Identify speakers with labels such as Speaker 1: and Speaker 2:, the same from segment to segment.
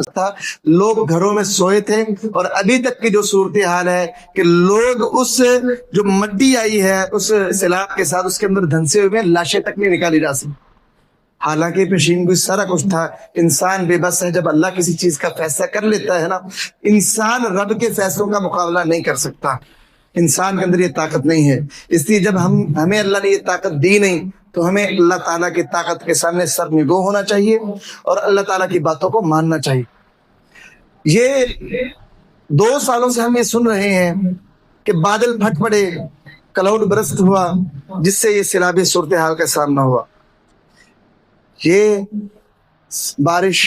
Speaker 1: تھا، لوگ گھروں میں سوئے تھے، اور ابھی تک کی جو صورتحال ہے کہ لوگ اس جو مٹی آئی ہے اس سیلاب کے ساتھ اس کے اندر دھنسے ہوئے ہیں، لاشیں تک نہیں نکالی جا سکتی۔ حالانکہ پیشین گوئی سارا کچھ تھا۔ انسان بے بس ہے، جب اللہ کسی چیز کا فیصلہ کر لیتا ہے نا، انسان رب کے فیصلوں کا مقابلہ نہیں کر سکتا، انسان کے اندر یہ طاقت نہیں ہے۔ اس لیے جب ہمیں اللہ نے یہ طاقت دی نہیں تو ہمیں اللہ تعالیٰ کی طاقت کے سامنے سر نگو ہونا چاہیے اور اللہ تعالیٰ کی باتوں کو ماننا چاہیے۔ یہ 2 سالوں سے ہم یہ سن رہے ہیں کہ بادل پھٹ پڑے، کلاؤڈ برسٹ ہوا، جس سے یہ سیلابی صورتحال کا سامنا ہوا۔ یہ بارش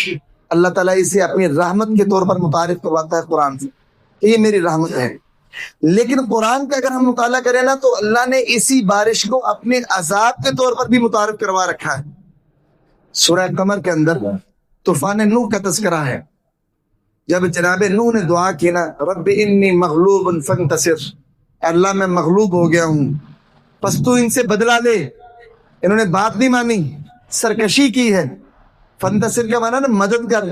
Speaker 1: اللہ تعالیٰ اسے اپنی رحمت کے طور پر متعارف کرواتا ہے قرآن سے کہ یہ میری رحمت ہے، لیکن قرآن کا اگر ہم مطالعہ کریں نا تو اللہ نے اسی بارش کو اپنے عذاب کے طور پر بھی متعارف کروا رکھا ہے۔ سورہ قمر کے اندر طوفان نوح کا تذکرہ ہے، جب جناب نوح نے دعا کی نا، رب انی مغلوب فانتصر، اللہ میں مغلوب ہو گیا ہوں پس تو ان سے بدلہ لے۔ انہوں نے بات نہیں مانی، سرکشی کی ہے۔ فانتصر کا معنی نا مدد کر،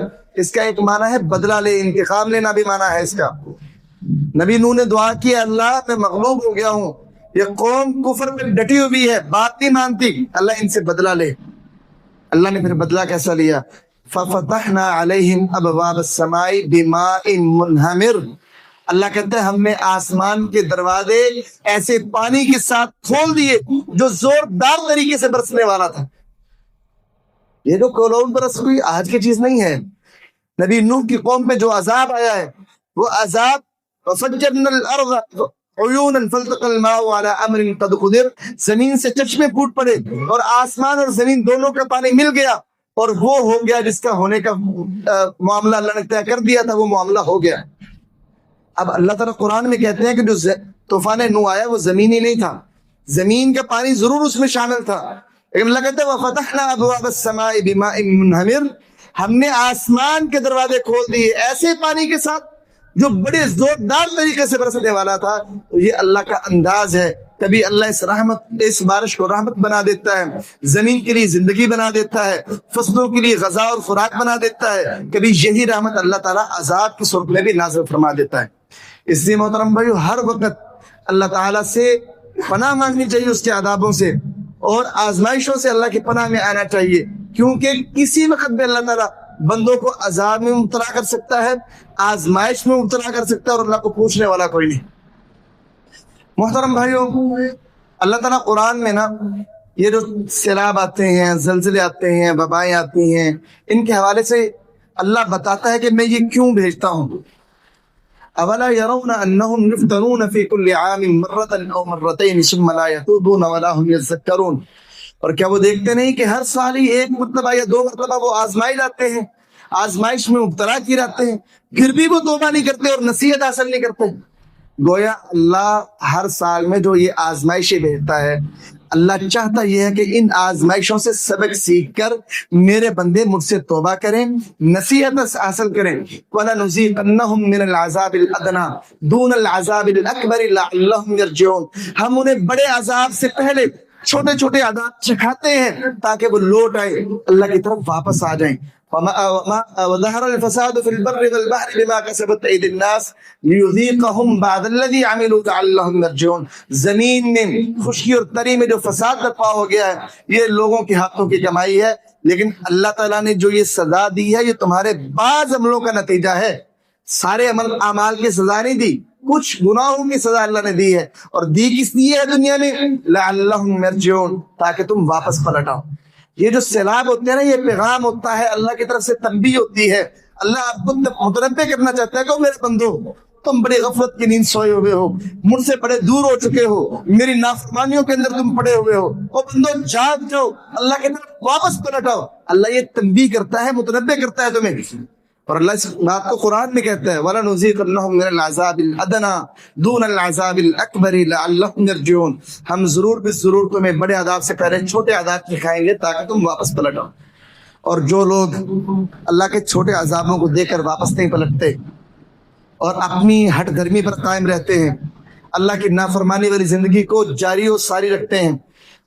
Speaker 1: اس کا ایک معنی ہے بدلہ لے، انتقام لینا بھی معنی ہے اس کا۔ نبی نوح نے دعا کی، اللہ میں مغلوب ہو گیا ہوں، یہ قوم کفر میں ڈٹی ہوئی ہے، بات نہیں مانتی، اللہ ان سے بدلہ لے۔ اللہ نے پھر بدلہ کیسا لیا؟ فَفَتَحْنَا عَلَيْهِمْ أَبْوَابَ السَّمَاءِ بِمَاءٍ مُنْهَمِرٍ، اللہ کہتا ہے ہم نے آسمان کے دروازے ایسے پانی کے ساتھ کھول دیے جو زوردار طریقے سے برسنے والا تھا۔ یہ جو کلاؤڈ برس کوئی آج کی چیز نہیں ہے۔ نبی نوح کی قوم پہ جو عذاب آیا ہے وہ عذاب وَفَجَّرْنَا الْأَرْضَ عُيُونًا فَالْتَقَى الْمَاءُ عَلَىٰ أَمْرٍ قَدْ قُدِرَ، زمین سے چشمے پھوٹ پڑے اور آسمان اور زمین دونوں کا پانی مل گیا اور وہ ہو گیا جس کا ہونے کا معاملہ اللہ نے طے کر دیا تھا، وہ معاملہ ہو گیا۔ اب اللہ تعالیٰ قرآن میں کہتے ہیں کہ جو طوفان نوح آیا وہ زمینی نہیں تھا، زمین کا پانی ضرور اس میں شامل تھا، لیکن اللہ کہتا ہے وَفَتَحْنَا أَبْوَابَ السَّمَاءِ بِمَاءٍ مُنْهَمِرٍ، ہم نے آسمان کے دروازے کھول دیے ایسے پانی کے ساتھ جو بڑے زوردار طریقے سے برسنے والا تھا۔ تو یہ اللہ کا انداز ہے، کبھی اللہ اس بارش کو رحمت بنا دیتا ہے، زمین کے لیے زندگی بنا دیتا ہے، فصلوں کے لیے غذا اور خوراک بنا دیتا ہے، کبھی یہی رحمت اللہ تعالیٰ عذاب کی صورت میں بھی نازل فرما دیتا ہے۔ اس لیے محترم بھائیو، ہر وقت اللہ تعالیٰ سے پناہ مانگنی چاہیے اس کے عذابوں سے، اور آزمائشوں سے اللہ کی پناہ میں آنا چاہیے، کیونکہ کسی وقت بھی اللہ تعالیٰ بندوں کو عذاب میں مبتلا کر سکتا ہے، آزمائش میں مبتلا کر سکتا ہے، اور اللہ کو پوچھنے والا کوئی نہیں۔ محترم بھائیوں، اللہ تعالیٰ قرآن میں نا یہ جو سیلاب آتے ہیں، زلزلے آتے ہیں، وبائیں آتی ہیں، ان کے حوالے سے اللہ بتاتا ہے کہ میں یہ کیوں بھیجتا ہوں۔ اولا يرون انهم يفتنون في كل عام مرة او مرتين ثم لا يتوبون ولا هم يذكرون، اور کیا وہ دیکھتے نہیں کہ ہر سال ہی 1 مرتبہ یا 2 مرتبہ وہ آزمائے جاتے ہیں، آزمائش میں مبتلا کیے جاتے ہیں، پھر بھی وہ توبہ نہیں کرتے اور نصیحت حاصل نہیں کرتے۔ گویا اللہ ہر سال میں جو یہ آزمائشیں بھیجتا ہے، اللہ چاہتا یہ ہے کہ ان آزمائشوں سے سبق سیکھ کر میرے بندے مجھ سے توبہ کریں، نصیحت حاصل کریں۔ وَلَنُذِيقَنَّهُم مِّنَ الْعَذَابِ الْأَدْنَىٰ دُونَ الْعَذَابِ الْأَكْبَرِ لَعَلَّهُمْ يَرْجِعُونَ، ہم انہیں بڑے عذاب سے پہلے چھوٹے چھوٹے عذاب چکھاتے ہیں تاکہ وہ لوٹ آئے، اللہ کی طرف واپس آ جائیں۔ وَظَهَرَ الْفَسَادُ فِي الْبَرِّ وَالْبَحْرِ بِمَا كَسَبَتْ أَيْدِي النَّاسِ لِيُذِيقَهُم بَعْضَ الَّذِي عَمِلُوا لَعَلَّهُمْ يَرْجِعُونَ، زمین میں خشکی اور تری میں جو فساد برپا ہو گیا ہے یہ لوگوں کے ہاتھوں کی کمائی ہے، لیکن اللہ تعالیٰ نے جو یہ سزا دی ہے یہ تمہارے بعض عملوں کا نتیجہ ہے، سارے اعمال کی سزا نہیں دی، کچھ گناہوں کی سزا اللہ نے دی ہے، اور دی کس لیے ہے دنیا میں؟ لعلہم یرجعون، تاکہ تم واپس پلٹ آؤ۔ یہ جو سیلاب ہوتے ہیں نا، یہ پیغام ہوتا ہے، اللہ کی طرف سے تنبیہ ہوتی ہے، اللہ آپ کو متنبہ کرنا چاہتا ہے کہ میرے بندو تم بڑی غفلت کی نیند سوئے ہوئے ہو، مجھ سے بڑے دور ہو چکے ہو، میری نافرمانیوں کے اندر تم پڑے ہوئے ہو، او بندو جاگ جاؤ، اللہ کی طرف واپس پلٹ آؤ۔ اللہ یہ تنبیہ کرتا ہے، متنبہ کرتا ہے تمہیں، اور اللہ اس بات کو قرآن میں کہتا ہے وَلَنُذِيقَنَّهُم مِّنَ الْعَذَابِ الْأَدْنَىٰ دُونَ الْعَذَابِ الْأَكْبَرِ لَعَلَّهُمْ يَرْجِعُونَ، ہم ضرور بے ضرور تمہیں بڑے عذاب سے پہلے چھوٹے عذاب دکھائیں گے تاکہ تم واپس پلٹ آؤ۔ اور جو لوگ اللہ کے چھوٹے عذابوں کو دیکھ کر واپس نہیں پلٹتے اور اپنی ہٹ دھرمی پر قائم رہتے ہیں، اللہ کی نافرمانی والی زندگی کو جاری و ساری رکھتے ہیں،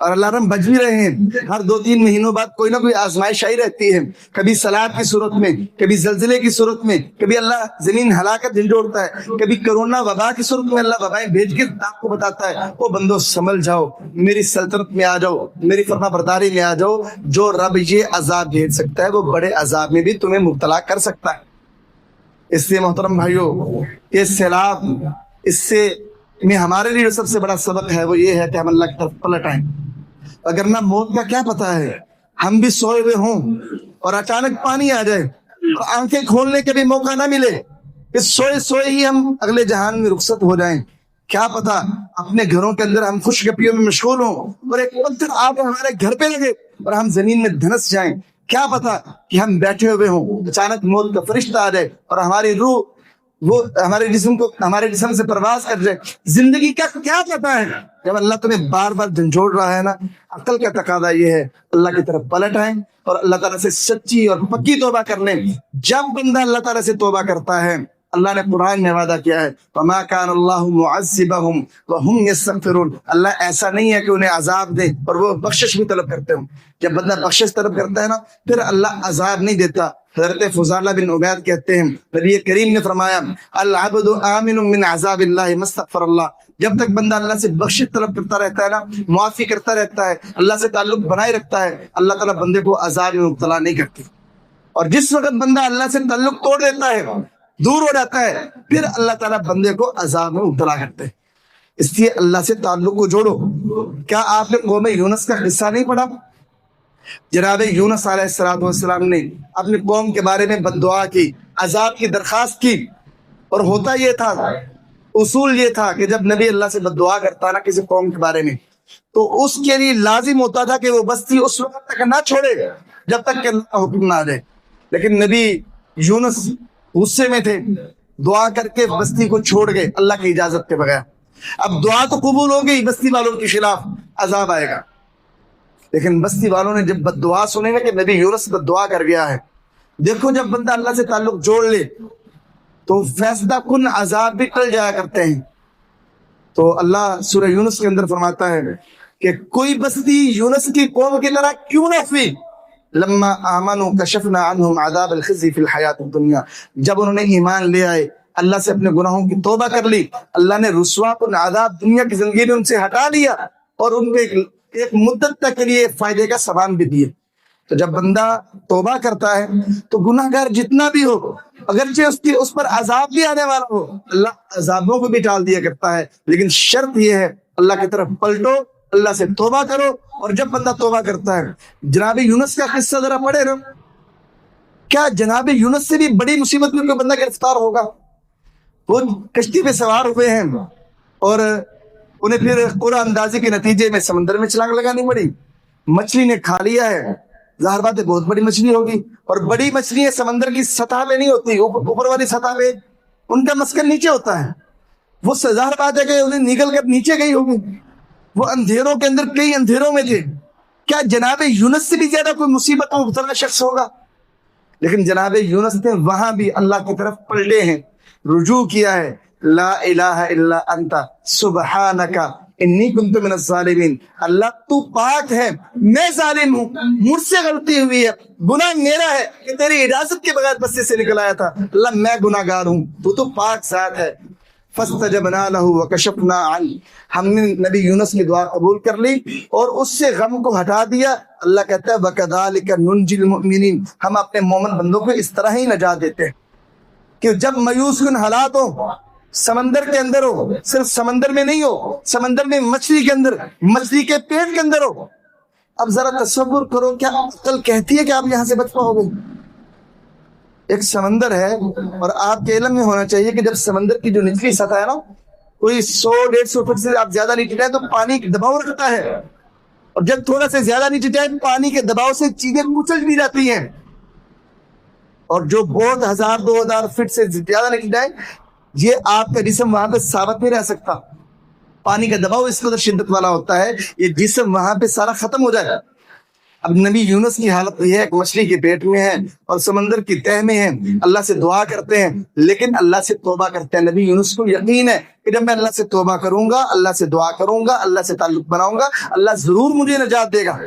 Speaker 1: اور اللہ ہم بچ بھی رہے ہیں. ہر 2-3 مہینوں بعد کوئی نہ کوئی آزمائش آئی رہتی ہے, کبھی سیلاب کی صورت میں, کبھی زلزلے کی صورت میں, کبھی اللہ زمین ہلاکت جھنجھوڑتا ہے, کبھی کرونا وبا کی صورت میں اللہ وبائیں بھیج کے آپ کو بتاتا ہے وہ بندو سنبھل جاؤ, میری سلطنت میں آ جاؤ, میری فرما برداری میں آ جاؤ. جو رب یہ عذاب بھیج سکتا ہے وہ بڑے عذاب میں بھی تمہیں مبتلا کر سکتا ہے. اس لیے محترم بھائیو, یہ سیلاب, اس سے میں ہمارے لیے جو سب سے بڑا سبق ہے وہ یہ ہے کہ ہم اللہ کی طرف پلٹ آئیں. اگر نہ موت کا کیا پتا ہے, ہم بھی سوئے ہوئے ہوں اور اچانک پانی آ جائے اور آنکھیں کھولنے کے بھی موقع نہ ملے, کہ سوئے سوئے ہی ہم اگلے جہان میں رخصت ہو جائیں. کیا پتا اپنے گھروں کے اندر ہم خوش گپیوں میں مشغول ہوں اور ایک پتھر آپ ہمارے گھر پہ لگے اور ہم زمین میں دھنس جائیں. کیا پتا کہ ہم بیٹھے ہوئے ہوں, اچانک موت کا فرشتہ آ جائے اور ہماری روح وہ ہمارے جسم سے پرواز کر جائے. زندگی کا کیا پتا ہے؟ جب اللہ تمہیں بار بار جھنجھوڑ رہا ہے نا, عقل کا تقاضا یہ ہے اللہ کی طرف پلٹ آئیں اور اللہ تعالیٰ سے سچی اور پکی توبہ کر لیں. جب بندہ اللہ تعالیٰ سے توبہ کرتا ہے, اللہ نے قرآن میں وعدہ کیا ہے وَمَا كَانَ اللَّهُ مُعَذِّبَهُمْ وَهُمْ يَسْتَغْفِرُونَ, اللہ ایسا نہیں ہے کہ انہیں عذاب دے اور وہ بخشش بھی طلب کرتے ہوں. جب بندہ بخشش طلب کرتا ہے نا, پھر اللہ عذاب نہیں دیتا. حضرت فضالہ بن عبید کہتے ہیں نبی کریم نے فرمایا العبد آمن من عذاب اللہ ما استغفر اللہ. جب تک بندہ اللہ سے بخشش طلب کرتا رہتا ہے نا, معافی کرتا رہتا ہے, اللہ سے تعلق بنائے رکھتا ہے, اللہ تعالیٰ بندے کو عذاب میں مبتلا نہیں کرتی. اور جس وقت بندہ اللہ سے تعلق توڑ دیتا ہے, دور ہو جاتا ہے, پھر اللہ تعالیٰ بندے کو عذاب میں مبتلا کرتے ہیں. اس لیے اللہ سے تعلق کو جوڑو. کیا آپ نے قوم یونس کا قصہ نہیں پڑھا؟ جناب یونس علیہ السلام نے اپنی قوم کے بارے میں بد دعا کی, عذاب کی درخواست کی, اور ہوتا یہ تھا, اصول یہ تھا کہ جب نبی اللہ سے بد دعا کرتا نا کسی قوم کے بارے میں, تو اس کے لیے لازم ہوتا تھا کہ وہ بستی اس وقت تک نہ چھوڑے جب تک کہ اللہ کا حکم نہ آ جائے. لیکن نبی یونس غصے میں تھے, دعا کر کے بستی کو چھوڑ گئے اللہ کی اجازت کے بغیر. اب دعا تو قبول ہو گئی, بستی والوں کے خلاف عذاب آئے گا. لیکن بستی والوں نے جب بد دعا سنے گا کہ نبی یونس بد دعا کر گیا ہے, دیکھو جب بندہ اللہ سے تعلق جوڑ لے تو فیصلہ کن عذاب بھی ٹل جایا کرتے ہیں. تو اللہ سورہ یونس کے اندر فرماتا ہے کہ کوئی بستی یونس کی قوم کی طرح کیوں نہ ہوئی, لما آمنوا کشفنا عنہم عذاب الخزی فی الحیات الدنیا. جب انہوں نے ایمان لے آئے, اللہ سے اپنے گناہوں کی توبہ کر لی, اللہ نے رسوا کن عذاب دنیا کی زندگی میں ان سے ہٹا لیا اور ان کو ایک مدت تک کے لیے فائدے کا سامان بھی دیے. تو جب بندہ توبہ کرتا ہے تو گناہ گار جتنا بھی ہو, اگرچہ اس پر عذاب بھی آنے والا ہو, اللہ عذابوں کو بھی ٹال دیا کرتا ہے. لیکن شرط یہ ہے اللہ کی طرف پلٹو, اللہ سے توبہ کرو. اور جب بندہ توبہ کرتا ہے, جناب یونس کا قصہ ذرا پڑھے نا, کیا جناب یونس سے بھی بڑی مصیبت میں کوئی بندہ گرفتار ہوگا؟ وہ کشتی پہ سوار ہوئے ہیں اور انہیں پھر قرآن اندازی کے نتیجے میں سمندر میں چھلانگ لگانی پڑی. مچھلی نے کھا لیا ہے, ظاہر بات ہے بہت بڑی مچھلی ہوگی, اور بڑی مچھلیاں سمندر کی سطح میں نہیں ہوتی, اوپر والی سطح میں ان کا مسکن نیچے ہوتا ہے. وہ ظاہر بات ہے کہ انہیں نگل کر نیچے گئی ہوگی. وہ اندھیروں کے اندر کئی اندھیروں میں تھے. کیا جناب یونس سے بھی زیادہ کوئی مصیبت میں مبتلا شخص ہوگا؟ لیکن جناب یونس نے وہاں بھی اللہ کی طرف پلٹے ہیں, رجوع کیا ہے, لا الہ الا انت سبحانک انی کنت من الظالمین. اللہ تو پاک ہے, میں ظالم ہوں, مجھ سے غلطی ہوئی ہے, گناہ میرا ہے کہ تیری اجازت کے بغیر بستے سے نکل آیا تھا. اللہ میں گناہ گار ہوں, تو پاک ذات ہے. فاستجبنا له وکشفنا عنه, ہم نے نبی یونس کی دعا قبول کر لی اور اس سے غم کو ہٹا دیا. اللہ کہتا ہے وکذالک ننجی المؤمنین, ہم اپنے مومن بندوں کو اس طرح ہی نجات دیتے ہیں کہ جب مایوس کن حالات ہو, سمندر کے اندر ہو, صرف سمندر میں نہیں ہو, سمندر میں مچھلی کے اندر, مچھلی کے پیٹ کے اندر ہو. اب ذرا تصور کرو, کیا عقل کہتی ہے کہ آپ یہاں سے بچ پاؤ گے؟ ایک سمندر ہے اور آپ کے علم میں ہونا چاہیے کہ جب سمندر کی جو نچلی سطح ہے نا, کوئی 100-150 فٹ سے آپ زیادہ نیچے جائیں تو پانی دباؤ رکھتا ہے, اور جب تھوڑا سے زیادہ نیچے جائیں پانی کے دباؤ سے چیزیں کچل بھی جاتی ہیں. اور جو بہت 1000-2000 فٹ سے زیادہ نیچے جائیں, یہ آپ کا جسم وہاں پہ ثابت نہیں رہ سکتا. پانی کا دباؤ اس قدر شدت والا ہوتا ہے, یہ جسم وہاں پہ سارا ختم ہو جائے. اب نبی یونس کی حالت یہ ہے کہ مچھلی کے پیٹ میں ہے اور سمندر کی تہ میں ہے، اللہ سے دعا کرتے ہیں لیکن اللہ سے توبہ کرتے ہیں۔ نبی یونس کو یقین ہے کہ جب میں اللہ سے توبہ کروں گا، اللہ سے دعا کروں گا، اللہ سے تعلق بناؤں گا، اللہ ضرور مجھے نجات دے گا۔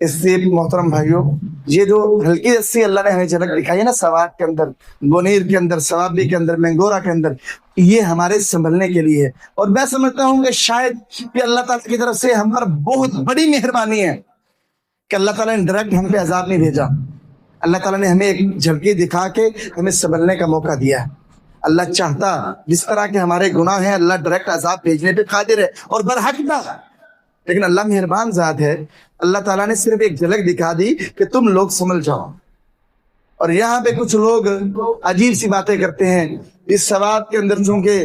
Speaker 1: اس لیے محترم بھائیوں، یہ جو ہلکی رسی اللہ نے ہمیں جھلک دکھائی ہے نا، سوات کے اندر، بونیر کے اندر، سوابی کے اندر، مینگورا کے اندر، یہ ہمارے سنبھلنے کے لیے ہے۔ اور میں سمجھتا ہوں کہ شاید کہ اللہ تعالیٰ کی طرف سے ہم پر بہت بڑی مہربانی ہے کہ اللہ تعالیٰ نے ڈائریکٹ ہم پہ عذاب نہیں بھیجا۔ اللہ تعالیٰ نے ہمیں ایک جھلکی دکھا کے ہمیں سنبھلنے کا موقع دیا ہے۔ اللہ چاہتا جس طرح کے ہمارے گناہ ہیں، اللہ ڈائریکٹ عذاب بھیجنے پہ قادر ہے اور برحق تھا، لیکن اللہ مہربان ذات ہے، اللہ تعالیٰ نے صرف ایک جھلک دکھا دی کہ تم لوگ سنبھل جاؤ۔ اور یہاں پہ کچھ لوگ عجیب سی باتیں کرتے ہیں، اس سوات کے اندر چونکہ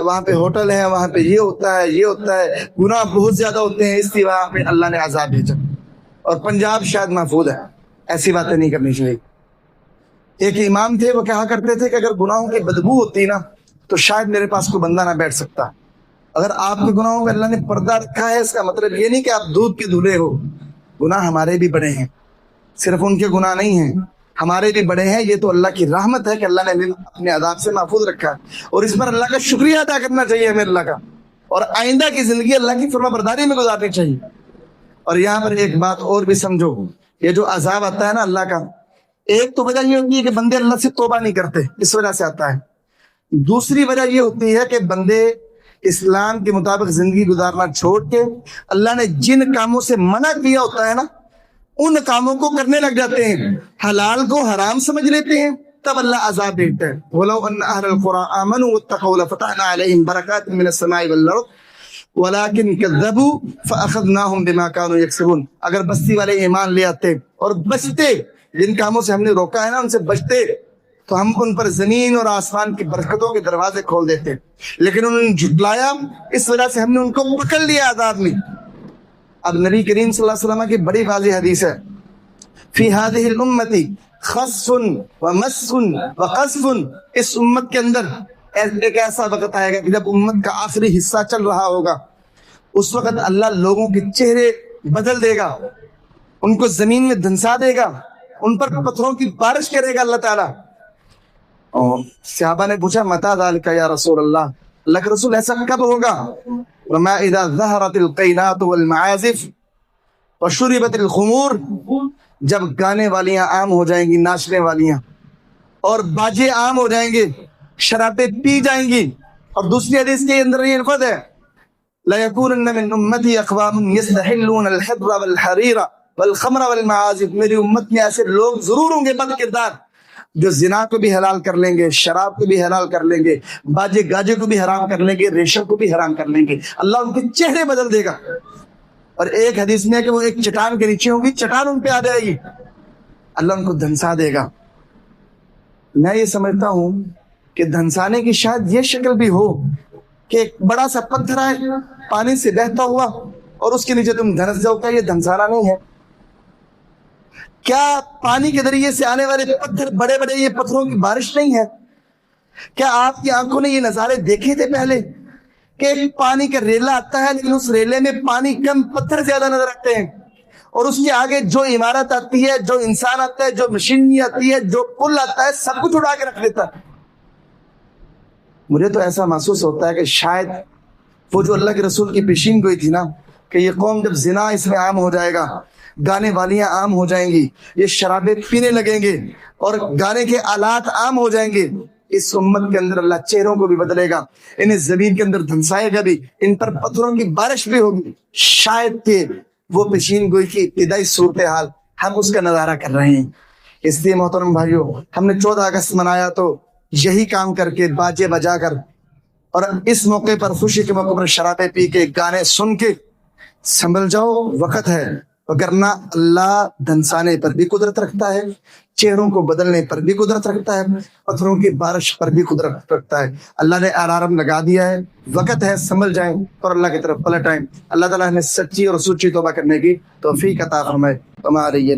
Speaker 1: وہاں پہ ہوٹل ہے، وہاں پہ یہ ہوتا ہے، یہ ہوتا ہے، گناہ بہت زیادہ ہوتے ہیں، اس لیے وہاں پہ اللہ نے عذاب بھیجا، اور پنجاب شاید محفوظ ہے۔ ایسی باتیں نہیں کرنی چاہیے۔ ایک امام تھے، وہ کہا کرتے تھے کہ اگر گناہوں کی بدبو ہوتی نا تو شاید میرے پاس کوئی بندہ نہ بیٹھ سکتا۔ اگر آپ کے گناہوں میں اللہ نے پردہ رکھا ہے، اس کا مطلب یہ نہیں کہ آپ دودھ کے دھلے ہو۔ گناہ ہمارے بھی بڑے ہیں، صرف ان کے گناہ نہیں ہیں، ہمارے بھی بڑے ہیں۔ یہ تو اللہ کی رحمت ہے کہ اللہ نے ہمیں اپنے عذاب سے محفوظ رکھا ہے، اور اس پر اللہ کا شکریہ ادا کرنا چاہیے ہمیں اللہ کا، اور آئندہ کی زندگی اللہ کی فرما برداری میں گزارنی چاہیے۔ اور یہاں پر ایک بات اور بھی سمجھو، یہ جو عذاب آتا ہے نا اللہ کا، ایک تو وجہ یہ ہوتی ہے کہ بندے اللہ سے توبہ نہیں کرتے، اس وجہ سے آتا ہے۔ دوسری وجہ یہ ہوتی ہے کہ بندے اسلام کے مطابق زندگی گزارنا چھوڑ کے اللہ نے جن کاموں سے منع کیا ہوتا ہے نا، ان کاموں کو کرنے لگ جاتے ہیں، حلال کو حرام سمجھ لیتے ہیں، تب اللہ عذاب دیتا ہے۔ وَلَوْ أَنَّ أَهْلَ الْقُرَىٰ آمَنُوا وَاتَّقَوْا لَفَتَحْنَا عَلَيْهِمْ بَرَكَاتٍ مِّنَ السَّمَاءِ وَالْأَرْضِ وَلَٰكِن كَذَّبُوا فَأَخَذْنَاهُم بِمَا كَانُوا يَكْسِبُونَ۔ اگر بستی والے ایمان لے آتے اور بچتے، جن کاموں سے ہم نے روکا ہے نا ان سے بچتے، تو ہم ان پر زمین اور آسمان کی برکتوں کے دروازے کھول دیتے، لیکن انہوں نے جھٹلایا، اس وجہ سے ہم نے ان کو پکڑ لیا عذاب میں۔ اب نبی کریم صلی اللہ علیہ وسلم کی بڑی واضح حدیث ہے، فی هذه الامة خص ومس وقذف، اس امت کے اندر ایک ایسا وقت آئے گا کہ جب امت کا آخری حصہ چل رہا ہوگا، اس وقت اللہ لوگوں کے چہرے بدل دے گا، ان کو زمین میں دھنسا دے گا، ان پر پتھروں کی بارش کرے گا اللہ تعالیٰ۔ اور صحابہ نے پوچھا متی ذالک یا رسول اللہ، اللہ کے رسول ایسا کب ہوگا؟ وما اذا ظہرت القینات والمعازف وشربت الخمور، جب گانے والیاں عام ہو جائیں گی، ناچنے والیاں، اور باجے عام ہو جائیں گے، شرابیں پی جائیں گی۔ اور دوسری حدیث کے اندر یہ لفظ ہے لَيَكُونَنَّ مِنْ أُمَّتِي أَقْوَامٌ يَسْتَحِلُّونَ الْحِرَّ وَالْحَرِيرَ وَالْخَمْرَ وَالْمَعَازِفَ، میری امت میں ایسے لوگ ضرور ہوں گے بد کردار، جو زنا کو بھی حلال کر لیں گے، شراب کو بھی حلال کر لیں گے، باجے گاجے کو بھی حرام کر لیں گے، ریشم کو بھی حرام کر لیں گے۔ اللہ ان کے چہرے بدل دے گا۔ اور ایک حدیث میں ہے کہ وہ ایک چٹان کے نیچے ہوں گی، چٹان ان پہ آ جائے گی، اللہ ان کو دھنسا دے گا۔ میں یہ سمجھتا ہوں کہ دھنسانے کی شاید یہ شکل بھی ہو کہ ایک بڑا سا پتھر آئے پانی سے بہتا ہوا اور اس کے نیچے تم دھنس جاؤ، کا یہ دھنسانا نہیں ہے؟ کیا پانی کے ذریعے سے آنے والے پتھر بڑے بڑے یہ پتھروں کی بارش نہیں ہے؟ کیا آپ کی آنکھوں نے یہ نظارے دیکھے تھے پہلے کہ ایک پانی کا ریلا آتا ہے لیکن اس ریلے میں پانی کم پتھر زیادہ نظر آتے ہیں، اور اس کے آگے جو عمارت آتی ہے، جو انسان آتا ہے، جو مشینری آتی ہے، جو پل آتا ہے، سب کچھ اڑا کے رکھ دیتا ہے۔ مجھے تو ایسا محسوس ہوتا ہے کہ شاید وہ جو اللہ کے رسول کی پیشین گوئی تھی نا کہ یہ قوم جب زنا اس میں عام ہو جائے گا، گانے والیاں عام ہو جائیں گی، یہ شرابیں پینے لگیں گے اور گانے کے آلات عام ہو جائیں گے، اس امت کے اندر اللہ چہروں کو بھی بدلے گا، انہیں زمین کے اندر دھنسائے گا بھی، ان پر پتھروں کی بارش بھی ہوگی۔ شاید کہ وہ پیشین گوئی کی ابتدائی صورتحال ہم اس کا نظارہ کر رہے ہیں۔ اس لیے محترم بھائیوں، ہم نے 14 اگست منایا تو یہی کام کر کے، باجے بجا کر، اور اس موقع پر، خوشی کے موقع پر شرابیں پی کے، گانے سن کے سنبھل جاؤ، وقت ہے، وگرنہ اللہ دھنسانے پر بھی قدرت رکھتا ہے، چہروں کو بدلنے پر بھی قدرت رکھتا ہے، پتھروں کی بارش پر بھی قدرت رکھتا ہے۔ اللہ نے الارم لگا دیا ہے، وقت ہے، سنبھل جائیں اور اللہ کی طرف پلٹ آئیں۔ اللہ تعالیٰ نے سچی اور سوچی توبہ کرنے کی توفیق عطا فرمائے۔ ہمارے یہ